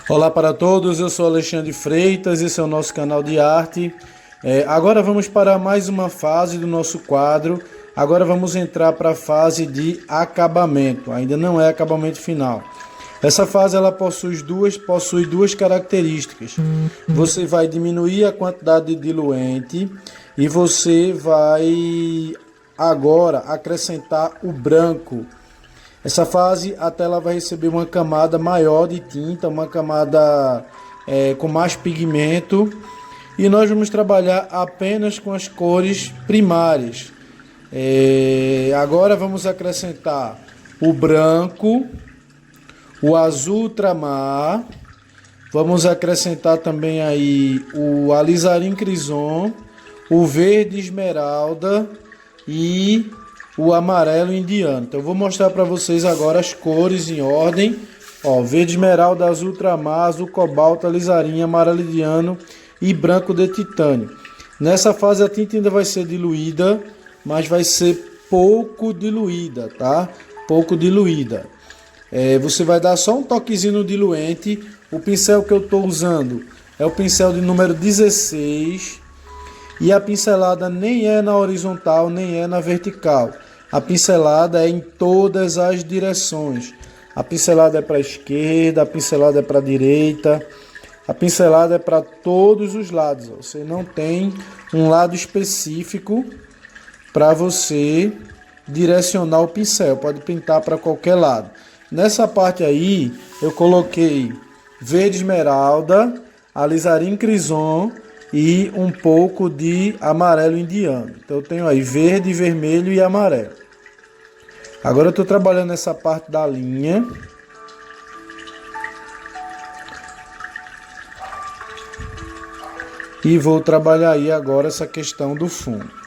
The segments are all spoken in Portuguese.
Olá para todos, eu sou Alexandre Freitas, esse é o nosso canal de arte. Agora vamos para mais uma fase do nosso quadro. Agora vamos entrar para a fase de acabamento, ainda não é acabamento final. Essa fase ela possui duas características. Você vai diminuir a quantidade de diluente e você vai agora acrescentar o branco. Essa fase a tela vai receber uma camada maior de tinta, uma camada com mais pigmento, e nós vamos trabalhar apenas com as cores primárias. Agora vamos acrescentar o branco, o azul ultramar, vamos acrescentar também aí o alizarim crison, o verde esmeralda e o amarelo indiano. Então eu vou mostrar para vocês agora as cores em ordem. Verde esmeralda, azul ultramar, azul cobalto, alizarim, amarelo indiano e branco de titânio. Nessa fase a tinta ainda vai ser diluída, mas vai ser pouco diluída, tá? Pouco diluída. Você vai dar só um toquezinho no diluente. O pincel que eu estou usando é o pincel de número 16. E a pincelada nem é na horizontal, nem é na vertical. A pincelada é em todas as direções. A pincelada é para a esquerda, a pincelada é para a direita. A pincelada é para todos os lados. Você não tem um lado específico para você direcionar o pincel. Pode pintar para qualquer lado. Nessa parte aí, eu coloquei verde esmeralda, alizarim crison e um pouco de amarelo indiano. Então eu tenho aí verde, vermelho e amarelo. Agora eu estou trabalhando essa parte da linha. E vou trabalhar aí agora essa questão do fundo.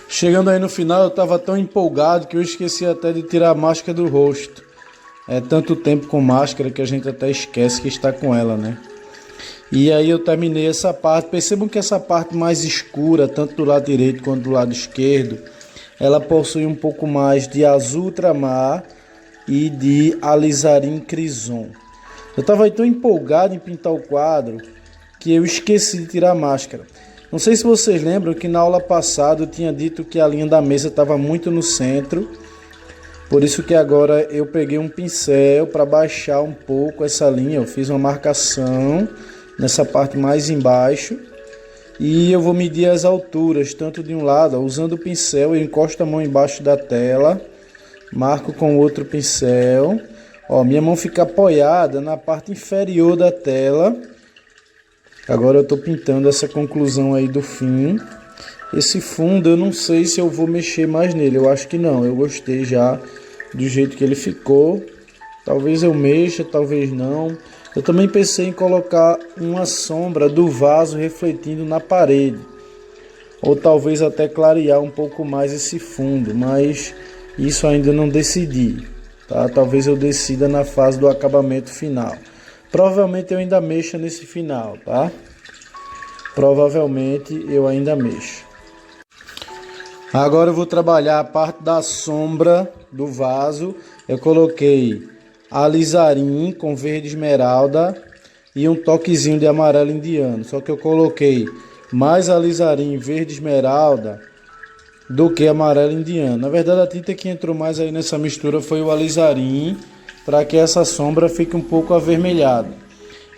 Chegando aí no final, eu estava tão empolgado que eu esqueci até de tirar a máscara do rosto. É tanto tempo com máscara que a gente até esquece que está com ela, né? E aí eu terminei essa parte. Percebam que essa parte mais escura, tanto do lado direito quanto do lado esquerdo, ela possui um pouco mais de azul ultramar e de alizarim crison. Eu estava tão empolgado em pintar o quadro que eu esqueci de tirar a máscara. Não sei se vocês lembram que na aula passada eu tinha dito que a linha da mesa estava muito no centro. Por isso que agora eu peguei um pincel para baixar um pouco essa linha. Eu fiz uma marcação nessa parte mais embaixo. E eu vou medir as alturas, tanto de um lado, usando o pincel, eu encosto a mão embaixo da tela. Marco com outro pincel. Minha mão fica apoiada na parte inferior da tela. Agora eu estou pintando essa conclusão aí do fim. Esse fundo eu não sei se eu vou mexer mais nele. Eu acho que não. Eu gostei já do jeito que ele ficou. Talvez eu mexa, talvez não. Eu também pensei em colocar uma sombra do vaso refletindo na parede. Ou talvez até clarear um pouco mais esse fundo. Mas isso ainda não decidi. Tá? Talvez eu decida na fase do acabamento final. Provavelmente eu ainda mexo nesse final, tá? Provavelmente eu ainda mexo. Agora eu vou trabalhar a parte da sombra do vaso. Eu coloquei alizarim com verde esmeralda e um toquezinho de amarelo indiano. Só que eu coloquei mais alizarim verde esmeralda do que amarelo indiano. Na verdade, a tinta que entrou mais aí nessa mistura foi o alizarim, para que essa sombra fique um pouco avermelhada.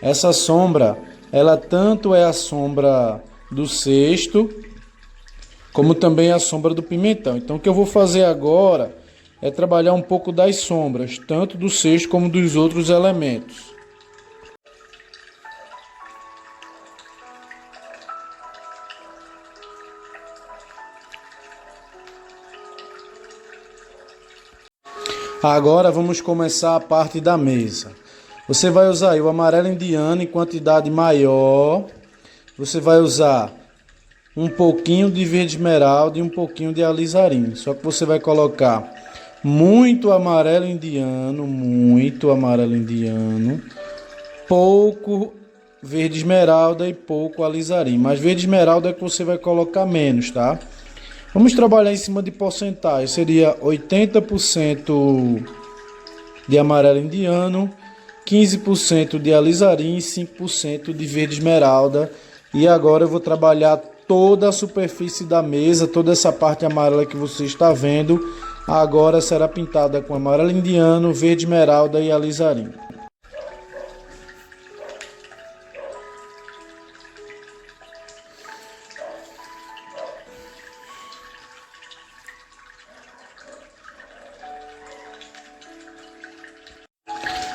Essa sombra, ela tanto é a sombra do cesto, como também a sombra do pimentão. Então o que eu vou fazer agora é trabalhar um pouco das sombras, tanto do cesto como dos outros elementos. Agora vamos começar a parte da mesa. Você vai usar aí o amarelo indiano em quantidade maior. Você vai usar um pouquinho de verde esmeralda e um pouquinho de alizarim. Só que você vai colocar muito amarelo indiano, pouco verde esmeralda e pouco alizarim. Mas verde esmeralda é que você vai colocar menos, tá? Vamos trabalhar em cima de porcentagem. Seria 80% de amarelo indiano, 15% de alizarim e 5% de verde esmeralda. E agora eu vou trabalhar toda a superfície da mesa, toda essa parte amarela que você está vendo. Agora será pintada com amarelo indiano, verde esmeralda e alizarim.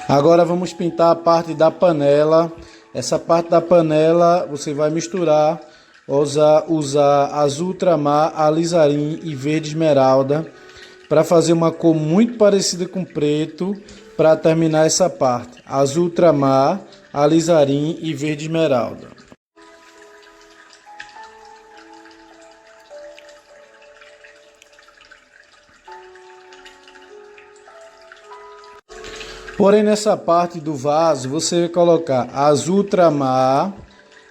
Agora vamos pintar a parte da panela. Essa parte da panela você vai misturar, usar azul ultramar, alizarim e verde esmeralda para fazer uma cor muito parecida com preto para terminar essa parte. Azul ultramar, alizarim e verde esmeralda. Porém, nessa parte do vaso, você vai colocar azul ultramar,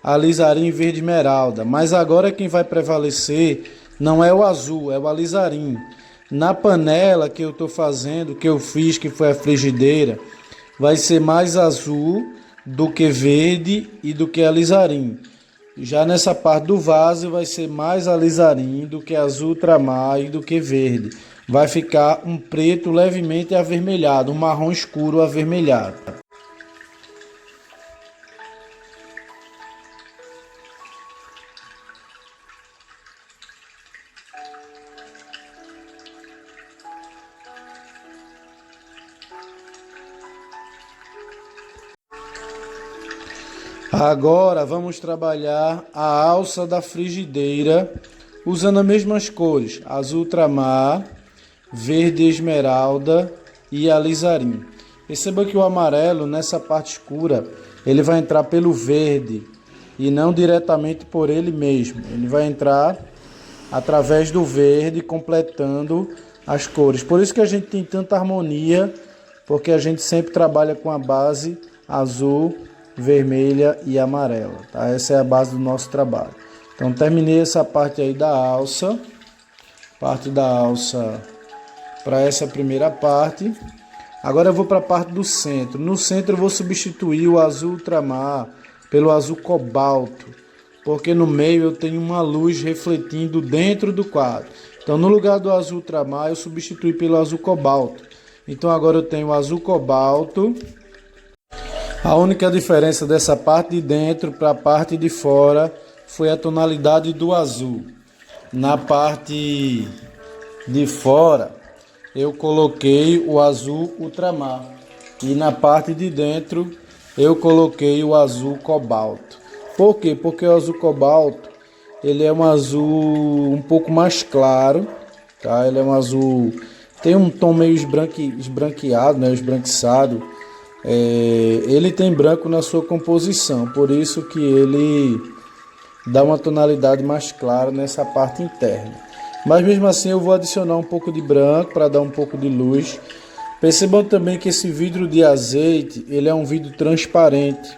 alizarim e verde esmeralda. Mas agora quem vai prevalecer não é o azul, é o alizarim. Na panela que eu estou fazendo, que eu fiz, que foi a frigideira, vai ser mais azul do que verde e do que alizarim. Já nessa parte do vaso vai ser mais alizarim do que azul ultramar e do que verde. Vai ficar um preto levemente avermelhado, um marrom escuro avermelhado. Agora vamos trabalhar a alça da frigideira usando as mesmas cores, azul ultramar, verde esmeralda e alizarim. Perceba que o amarelo nessa parte escura ele vai entrar pelo verde e não diretamente por ele mesmo. Ele vai entrar através do verde, completando as cores. Por isso que a gente tem tanta harmonia, porque a gente sempre trabalha com a base azul, vermelha e amarela, tá? Essa é a base do nosso trabalho. Então terminei essa parte aí da alça, para essa primeira parte. Agora eu vou para a parte do centro. No centro eu vou substituir o azul ultramar pelo azul cobalto, porque no meio eu tenho uma luz refletindo dentro do quadro. Então no lugar do azul ultramar eu substituí pelo azul cobalto. Então agora eu tenho o azul cobalto. A única diferença dessa parte de dentro para a parte de fora foi a tonalidade do azul. Na parte de fora eu coloquei o azul ultramar e na parte de dentro eu coloquei o azul cobalto. Por quê? Porque o azul cobalto ele é um azul um pouco mais claro, tá? Ele é um azul, tem um tom meio esbranqueado, né? Esbranquiçado. Ele tem branco na sua composição, por isso que ele dá uma tonalidade mais clara nessa parte interna. Mas mesmo assim eu vou adicionar um pouco de branco para dar um pouco de luz. Percebam também que esse vidro de azeite ele é um vidro transparente,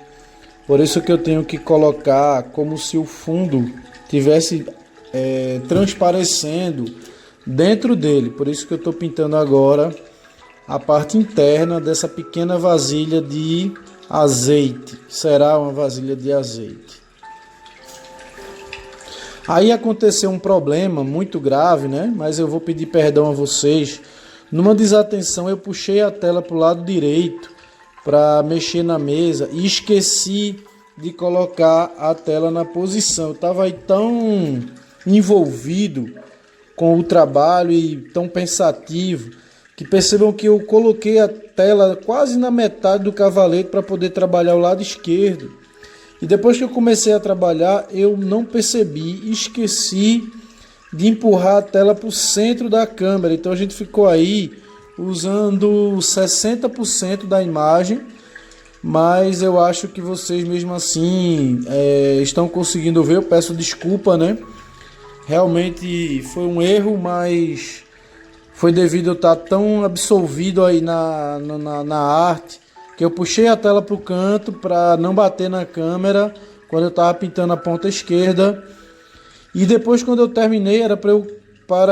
por isso que eu tenho que colocar como se o fundo tivesse transparecendo dentro dele. Por isso que eu estou pintando agora a parte interna dessa pequena vasilha de azeite. Será uma vasilha de azeite. Aí aconteceu um problema muito grave, né? Mas eu vou pedir perdão a vocês. Numa desatenção eu puxei a tela para o lado direito para mexer na mesa e esqueci de colocar a tela na posição. Eu estava aí tão envolvido com o trabalho e tão pensativo que percebam que eu coloquei a tela quase na metade do cavalete para poder trabalhar o lado esquerdo. E depois que eu comecei a trabalhar, eu não percebi, esqueci de empurrar a tela para o centro da câmera. Então a gente ficou aí usando 60% da imagem mas eu acho que vocês mesmo assim estão conseguindo ver. Eu peço desculpa, né? Realmente foi um erro, mas foi devido a eu estar tão absolvido aí na arte, que eu puxei a tela para o canto para não bater na câmera quando eu estava pintando a ponta esquerda. E depois, quando eu terminei, era para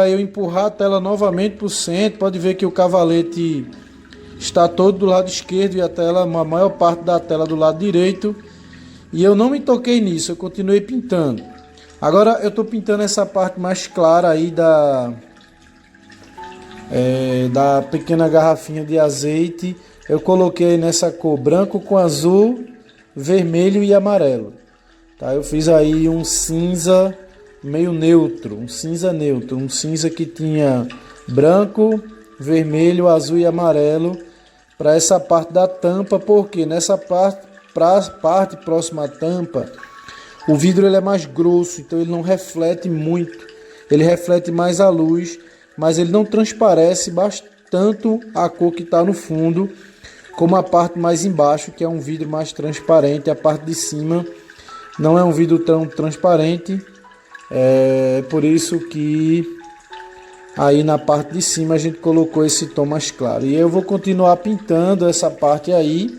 eu empurrar a tela novamente para o centro. Pode ver que o cavalete está todo do lado esquerdo e a maior parte da tela do lado direito. E eu não me toquei nisso, eu continuei pintando. Agora eu estou pintando essa parte mais clara aí da pequena garrafinha de azeite. Eu coloquei nessa cor branco com azul, vermelho e amarelo. Tá? Eu fiz aí um cinza meio neutro, um cinza que tinha branco, vermelho, azul e amarelo para essa parte da tampa, porque nessa parte, para a parte próxima à tampa, o vidro ele é mais grosso, então ele não reflete muito, ele reflete mais a luz, mas ele não transparece tanto a cor que está no fundo, como a parte mais embaixo, que é um vidro mais transparente. A parte de cima não é um vidro tão transparente, por isso que aí na parte de cima a gente colocou esse tom mais claro. E eu vou continuar pintando essa parte aí.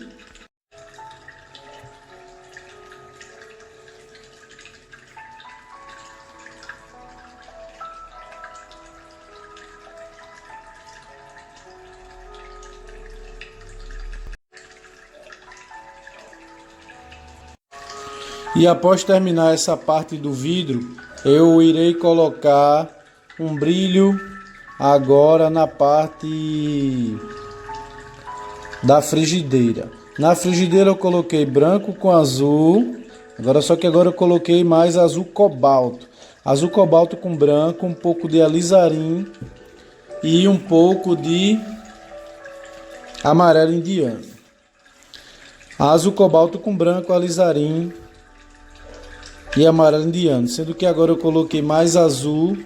E após terminar essa parte do vidro, eu irei colocar um brilho agora na parte da frigideira. Na frigideira eu coloquei branco com azul, só que agora eu coloquei mais azul cobalto. Azul cobalto com branco, um pouco de alizarim e um pouco de amarelo indiano. Azul cobalto com branco, alizarim e amarelo indiano, sendo que agora eu coloquei mais azul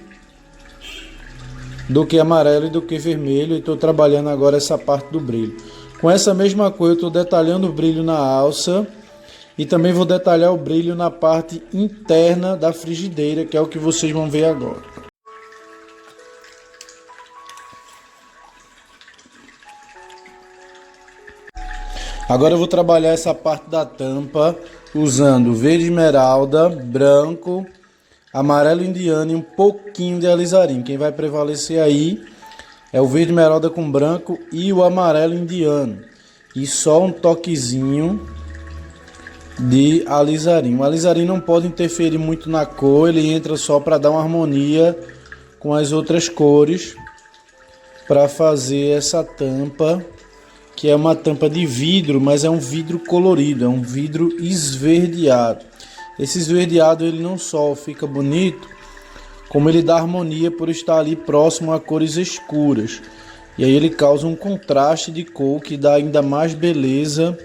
do que amarelo e do que vermelho, e estou trabalhando agora essa parte do brilho. Com essa mesma cor eu estou detalhando o brilho na alça e também vou detalhar o brilho na parte interna da frigideira, que é o que vocês vão ver agora. Agora eu vou trabalhar essa parte da tampa usando verde esmeralda, branco, amarelo indiano e um pouquinho de alizarim. Quem vai prevalecer aí é o verde esmeralda com branco e o amarelo indiano. E só um toquezinho de alizarim. O alizarim não pode interferir muito na cor, ele entra só para dar uma harmonia com as outras cores, para fazer essa tampa, que é uma tampa de vidro, mas é um vidro colorido, é um vidro esverdeado. Esse esverdeado ele não só fica bonito, como ele dá harmonia por estar ali próximo a cores escuras. E aí ele causa um contraste de cor que dá ainda mais beleza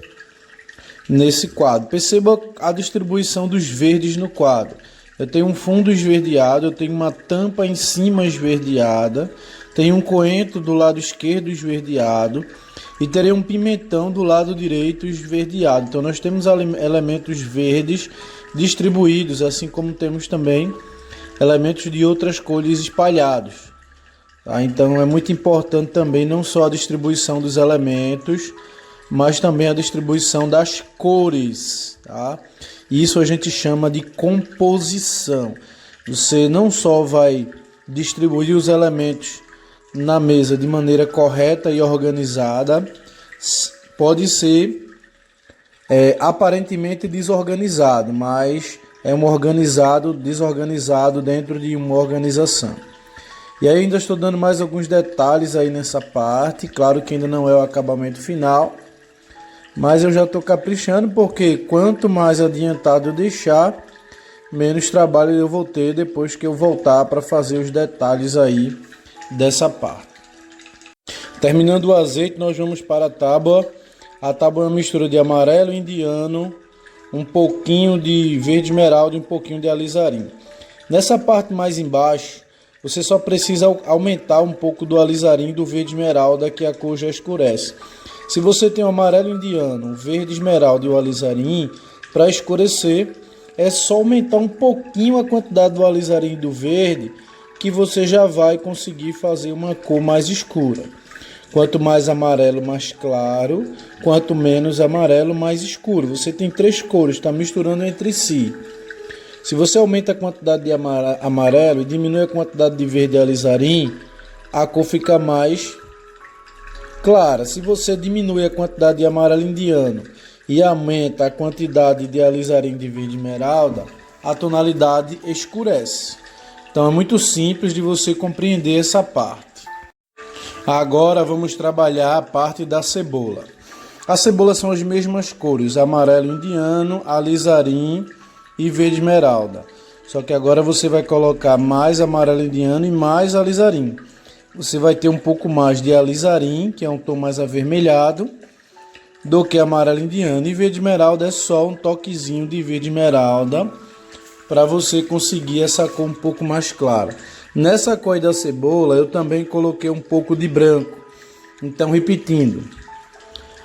nesse quadro. Perceba a distribuição dos verdes no quadro. Eu tenho um fundo esverdeado, eu tenho uma tampa em cima esverdeada, tenho um coentro do lado esquerdo esverdeado e terei um pimentão do lado direito esverdeado. Então nós temos elementos verdes distribuídos, assim como temos também elementos de outras cores espalhados. Tá? Então é muito importante também não só a distribuição dos elementos, mas também a distribuição das cores. Tá? Isso a gente chama de composição. Você não só vai distribuir os elementos na mesa de maneira correta e organizada, pode ser aparentemente desorganizado, mas é um organizado desorganizado dentro de uma organização. E aí ainda estou dando mais alguns detalhes aí nessa parte, claro que ainda não é o acabamento final, mas eu já estou caprichando, porque quanto mais adiantado eu deixar, menos trabalho eu vou ter depois que eu voltar para fazer os detalhes aí dessa parte. Terminando o azeite, nós vamos para a tábua. A tábua é uma mistura de amarelo indiano, um pouquinho de verde esmeralda e um pouquinho de alizarim. Nessa parte mais embaixo, você só precisa aumentar um pouco do alizarim e do verde esmeralda, que a cor já escurece. Se você tem o amarelo indiano, o verde esmeralda e o alizarim, para escurecer, é só aumentar um pouquinho a quantidade do alizarim e do verde, que você já vai conseguir fazer uma cor mais escura. Quanto mais amarelo, mais claro. Quanto menos amarelo, mais escuro. Você tem 3 cores, está misturando entre si. Se você aumenta a quantidade de amarelo e diminui a quantidade de verde e alizarim, a cor fica mais clara. Se você diminui a quantidade de amarelo indiano e aumenta a quantidade de alizarim de verde esmeralda, a tonalidade escurece. Então é muito simples de você compreender essa parte. Agora vamos trabalhar a parte da cebola. As cebolas são as mesmas cores, amarelo indiano, alizarim e verde esmeralda. Só que agora você vai colocar mais amarelo indiano e mais alizarim. Você vai ter um pouco mais de alizarim, que é um tom mais avermelhado, do que amarelo indiano. E verde esmeralda é só um toquezinho de verde esmeralda para você conseguir essa cor um pouco mais clara. Nessa cor da cebola eu também coloquei um pouco de branco. Então, repetindo: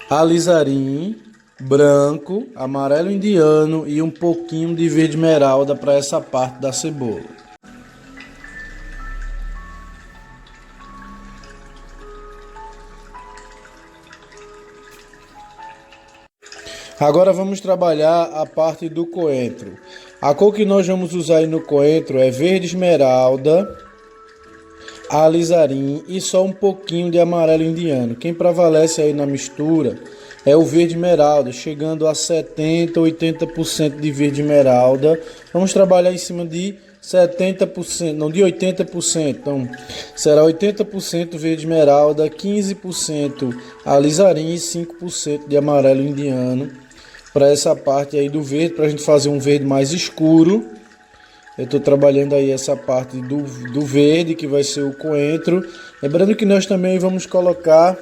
alizarim, branco, amarelo indiano e um pouquinho de verde esmeralda para essa parte da cebola. Agora vamos trabalhar a parte do coentro. A cor que nós vamos usar aí no coentro é verde esmeralda, alizarim e só um pouquinho de amarelo indiano. Quem prevalece aí na mistura é o verde esmeralda, chegando a 70%, 80% de verde esmeralda. Vamos trabalhar em cima de 70%, não, de 80%. Então, será 80% verde esmeralda, 15% alizarim e 5% de amarelo indiano. Para essa parte aí do verde, para a gente fazer um verde mais escuro. Eu estou trabalhando aí essa parte do verde, que vai ser o coentro. Lembrando que nós também vamos colocar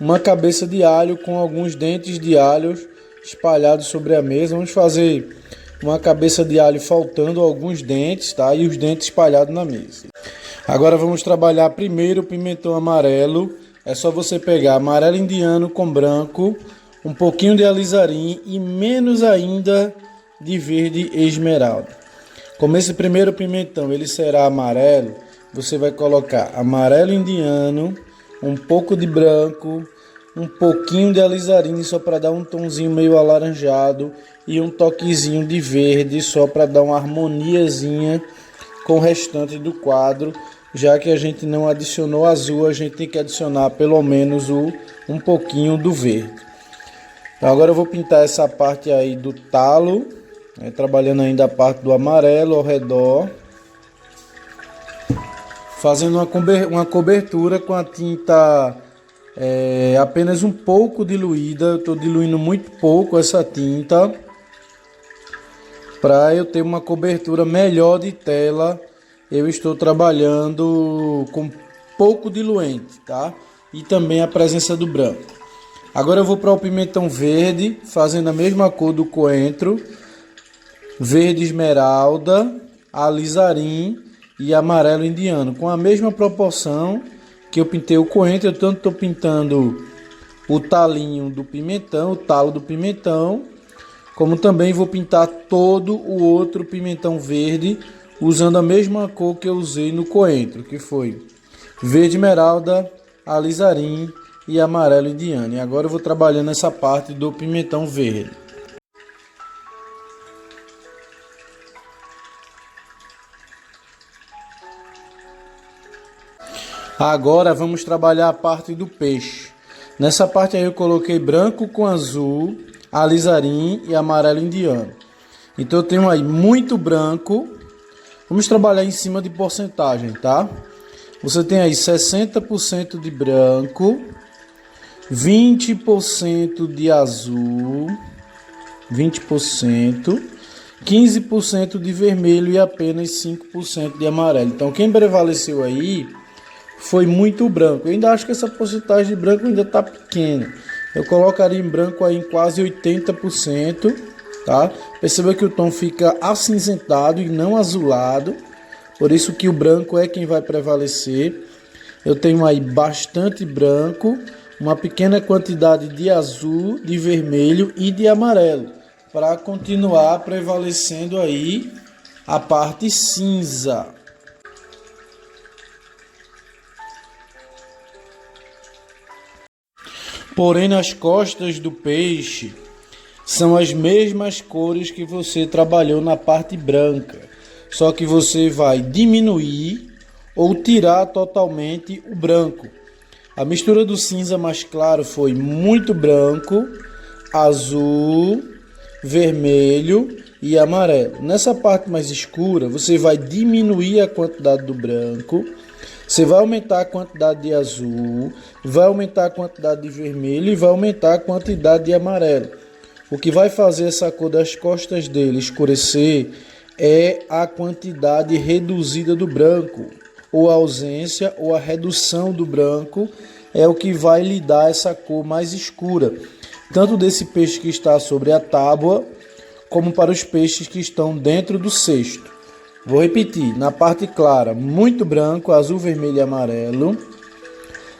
uma cabeça de alho com alguns dentes de alho espalhados sobre a mesa. Vamos fazer uma cabeça de alho faltando alguns dentes, tá? E os dentes espalhados na mesa. Agora vamos trabalhar primeiro o pimentão amarelo. É só você pegar amarelo indiano com branco, um pouquinho de alizarim e menos ainda de verde esmeralda. Como esse primeiro pimentão ele será amarelo, você vai colocar amarelo indiano, um pouco de branco, um pouquinho de alizarim só para dar um tonzinho meio alaranjado e um toquezinho de verde só para dar uma harmoniazinha com o restante do quadro. Já que a gente não adicionou azul, a gente tem que adicionar pelo menos um pouquinho do verde. Então agora eu vou pintar essa parte aí do talo, trabalhando ainda a parte do amarelo ao redor, fazendo uma cobertura com a tinta apenas um pouco diluída. Eu estou diluindo muito pouco essa tinta para eu ter uma cobertura melhor de tela. Eu estou trabalhando com pouco diluente, tá? E também a presença do branco. Agora eu vou para o pimentão verde, fazendo a mesma cor do coentro, verde esmeralda, alizarim e amarelo indiano, com a mesma proporção que eu pintei o coentro. Eu tanto estou pintando o talinho do pimentão, o talo do pimentão, como também vou pintar todo o outro pimentão verde, usando a mesma cor que eu usei no coentro, que foi verde esmeralda, alizarim e amarelo indiano. E agora eu vou trabalhando essa parte do pimentão verde. Agora vamos trabalhar a parte do peixe. Nessa parte aí eu coloquei branco com azul, alizarim e amarelo indiano. Então eu tenho aí muito branco. Vamos trabalhar em cima de porcentagem, tá? Você tem aí 60% de branco, 20% de azul, 20%, 15% de vermelho e apenas 5% de amarelo. Então quem prevaleceu aí foi muito branco. Eu ainda acho que essa porcentagem de branco ainda está pequena. Eu colocaria em branco aí em quase 80%, tá? Perceba que o tom fica acinzentado e não azulado. Por isso que o branco é quem vai prevalecer. Eu tenho aí bastante branco, uma pequena quantidade de azul, de vermelho e de amarelo, para continuar prevalecendo aí a parte cinza. Porém, nas costas do peixe são as mesmas cores que você trabalhou na parte branca, só que você vai diminuir ou tirar totalmente o branco. A mistura do cinza mais claro foi muito branco, azul, vermelho e amarelo. Nessa parte mais escura, você vai diminuir a quantidade do branco, você vai aumentar a quantidade de azul, vai aumentar a quantidade de vermelho e vai aumentar a quantidade de amarelo. O que vai fazer essa cor das costas dele escurecer é a quantidade reduzida do branco, ou a ausência ou a redução do branco é o que vai lhe dar essa cor mais escura, tanto desse peixe que está sobre a tábua, como para os peixes que estão dentro do cesto. Vou repetir, na parte clara, muito branco, azul, vermelho e amarelo.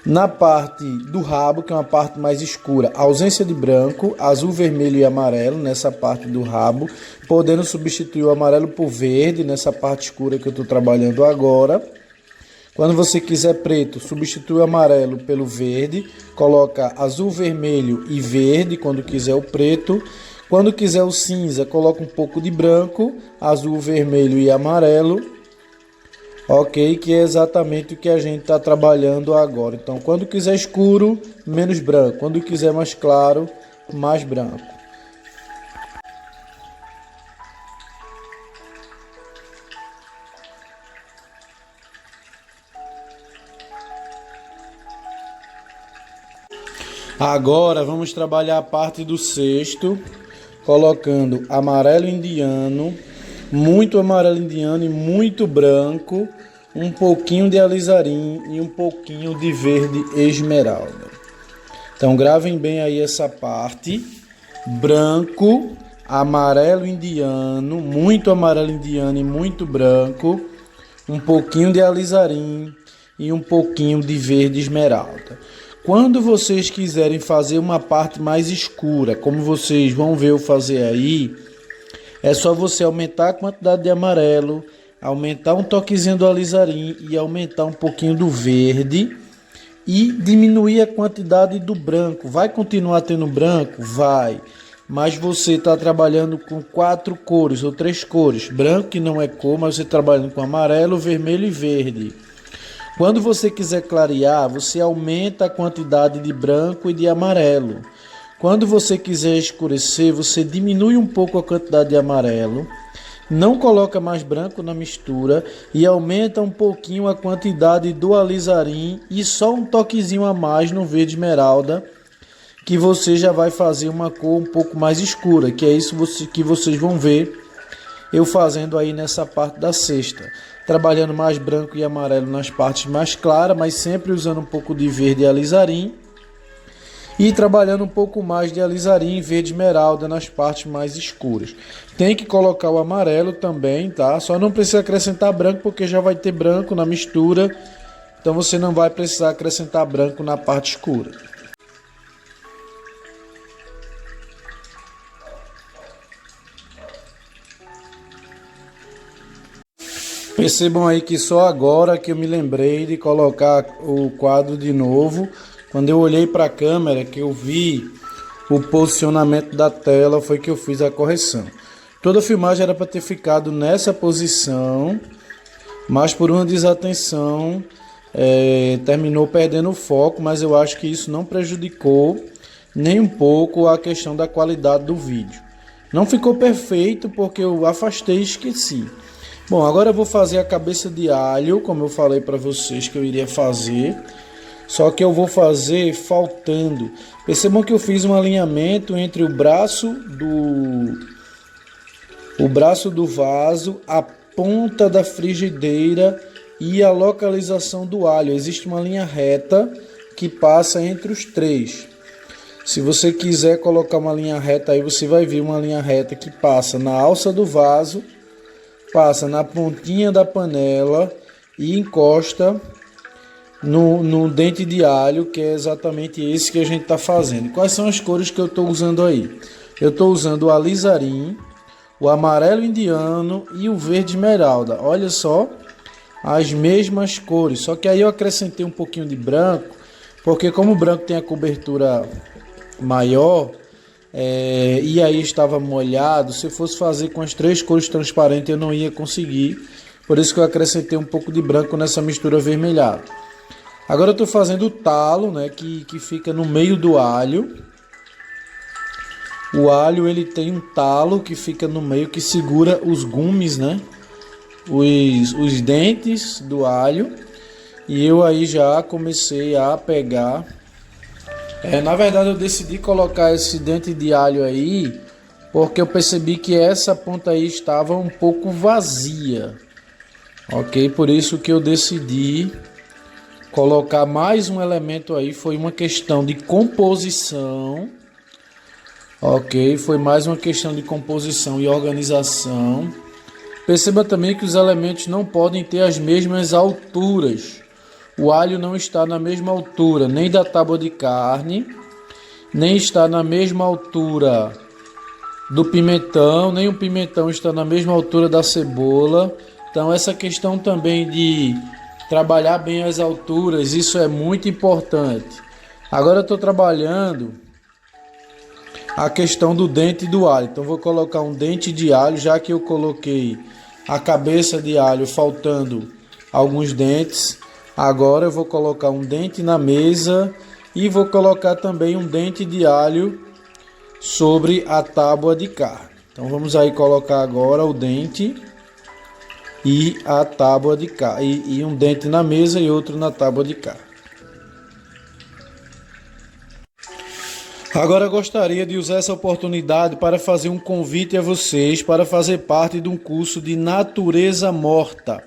Na parte do rabo, que é uma parte mais escura, ausência de branco, azul, vermelho e amarelo nessa parte do rabo, podendo substituir o amarelo por verde nessa parte escura que eu estou trabalhando agora. Quando você quiser preto, substitui o amarelo pelo verde, coloca azul, vermelho e verde quando quiser o preto. Quando quiser o cinza, coloca um pouco de branco, azul, vermelho e amarelo. Ok, que é exatamente o que a gente está trabalhando agora. Então, quando quiser escuro, menos branco. Quando quiser mais claro, mais branco. Agora vamos trabalhar a parte do cesto, colocando amarelo indiano, muito amarelo indiano e muito branco, um pouquinho de alizarim e um pouquinho de verde esmeralda. Então gravem bem aí essa parte: branco, amarelo indiano, muito amarelo indiano e muito branco, um pouquinho de alizarim e um pouquinho de verde esmeralda. Quando vocês quiserem fazer uma parte mais escura, como vocês vão ver eu fazer aí, é só você aumentar a quantidade de amarelo, aumentar um toquezinho do alizarim e aumentar um pouquinho do verde e diminuir a quantidade do branco. Vai continuar tendo branco? Vai. Mas você está trabalhando com 4 cores ou 3 cores. Branco que não é cor, mas você está trabalhando com amarelo, vermelho e verde. Quando você quiser clarear, você aumenta a quantidade de branco e de amarelo. Quando você quiser escurecer, você diminui um pouco a quantidade de amarelo, não coloca mais branco na mistura e aumenta um pouquinho a quantidade do alizarim e só um toquezinho a mais no verde esmeralda, que você já vai fazer uma cor um pouco mais escura, que é isso que vocês vão ver eu fazendo aí nessa parte da cesta. Trabalhando mais branco e amarelo nas partes mais claras, mas sempre usando um pouco de verde e alizarim. E trabalhando um pouco mais de alizarim e verde esmeralda nas partes mais escuras. Tem que colocar o amarelo também, tá? Só não precisa acrescentar branco, porque já vai ter branco na mistura. Então você não vai precisar acrescentar branco na parte escura. Percebam aí que só agora que eu me lembrei de colocar o quadro de novo. Quando eu olhei para a câmera, que eu vi o posicionamento da tela, foi que eu fiz a correção. Toda a filmagem era para ter ficado nessa posição, mas por uma desatenção terminou perdendo o foco, mas eu acho que isso não prejudicou nem um pouco a questão da qualidade do vídeo. Não ficou perfeito porque eu afastei e esqueci. Bom, agora eu vou fazer a cabeça de alho, como eu falei para vocês que eu iria fazer. Só que eu vou fazer faltando. Percebam que eu fiz um alinhamento entre o braço do vaso, a ponta da frigideira e a localização do alho. Existe uma linha reta que passa entre os três. Se você quiser colocar uma linha reta aí, você vai ver uma linha reta que passa na alça do vaso, passa na pontinha da panela e encosta no dente de alho, que é exatamente esse que a gente está fazendo. Quais são as cores que eu estou usando aí? Eu estou usando o alizarim, o amarelo indiano e o verde esmeralda. Olha só, as mesmas cores, só que aí eu acrescentei um pouquinho de branco, porque como o branco tem a cobertura maior, e aí estava molhado, se eu fosse fazer com as 3 cores transparentes eu não ia conseguir, por isso que eu acrescentei um pouco de branco nessa mistura avermelhada. Agora eu estou fazendo o talo, né, que fica no meio do alho. O alho ele tem um talo que fica no meio que segura os gumes, né, os dentes do alho. E eu aí já comecei a pegar. Na verdade eu decidi colocar esse dente de alho aí porque eu percebi que essa ponta aí estava um pouco vazia. Ok, por isso que eu decidi colocar mais um elemento aí, foi uma questão de composição. Ok, foi mais uma questão de composição e organização. Perceba também que os elementos não podem ter as mesmas alturas. O alho não está na mesma altura nem da tábua de carne, nem está na mesma altura do pimentão, nem o pimentão está na mesma altura da cebola. Então essa questão também de trabalhar bem as alturas, isso é muito importante. Agora eu estou trabalhando a questão do dente do alho. Então vou colocar um dente de alho, já que eu coloquei a cabeça de alho faltando alguns dentes. Agora eu vou colocar um dente na mesa e vou colocar também um dente de alho sobre a tábua de carne. Então vamos aí colocar agora o dente e a tábua de carne, e um dente na mesa e outro na tábua de carne. Agora eu gostaria de usar essa oportunidade para fazer um convite a vocês para fazer parte de um curso de natureza morta.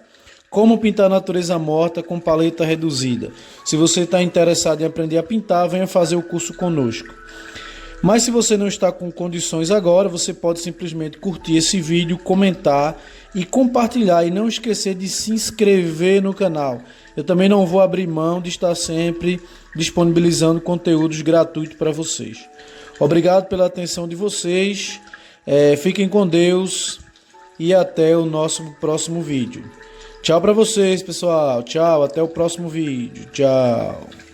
Como pintar natureza morta com paleta reduzida. Se você está interessado em aprender a pintar, venha fazer o curso conosco. Mas se você não está com condições agora, você pode simplesmente curtir esse vídeo, comentar e compartilhar. E não esquecer de se inscrever no canal. Eu também não vou abrir mão de estar sempre disponibilizando conteúdos gratuitos para vocês. Obrigado pela atenção de vocês. Fiquem com Deus e até o nosso próximo vídeo. Tchau para vocês, pessoal. Tchau, até o próximo vídeo. Tchau.